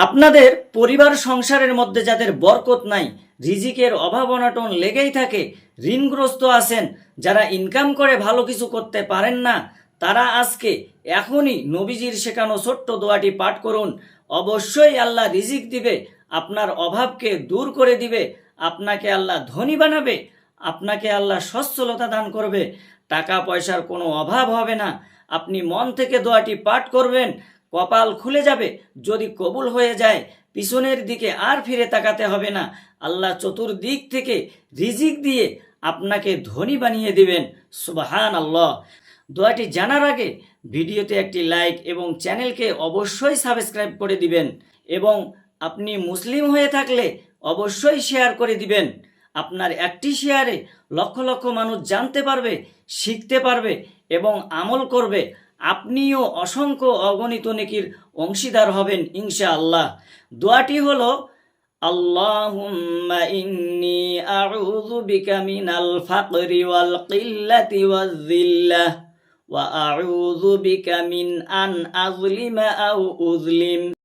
আপনাদের পরিবার সংসারের মধ্যে যাদের বরকত নাই, রিজিকের অভাব অনটন লেগেই থাকে, ঋণগ্রস্ত আছেন, যারা ইনকাম করে ভালো কিছু করতে পারেন না, তারা আজকে এখনই নবীজির শেখানো ছোট্ট দোয়াটি পাঠ করুন। অবশ্যই আল্লাহ রিজিক দিবে, আপনার অভাবকে দূর করে দিবে, আপনাকে আল্লাহ ধনী বানাবে, আপনাকে আল্লাহ সচ্ছলতা দান করবে, টাকা পয়সার কোনো অভাব হবে না। আপনি মন থেকে দোয়াটি পাঠ করবেন, কপাল খুলে যাবে। যদি কবুল হয়ে যায়, পিছনের দিকে আর ফিরে তাকাতে হবে না। আল্লাহ চতুর্দিক থেকে রিজিক দিয়ে আপনাকে ধনী বানিয়ে দিবেন। সুবহান আল্লাহ। দোয়াটি জানার আগে ভিডিওতে একটি লাইক এবং চ্যানেলকে অবশ্যই সাবস্ক্রাইব করে দিবেন, এবং আপনি মুসলিম হয়ে থাকলে অবশ্যই শেয়ার করে দিবেন। আপনার একটি শেয়ারে লক্ষ লক্ষ মানুষ জানতে পারবে, শিখতে পারবে এবং আমল করবে। আপনিও অসংখ্য অগণিত নেকির অংশীদার হবেন ইনশাআল্লাহ। দোয়াটি হলো, আল্লাহুম্মা ইন্নী আউযু বিকা মিনাল ফাকরি ওয়াল কিল্লাতি ওয়াজ যিল্লাহ ওয়া আউযু বিকা মিন আন আযলিমা আও উযলিম।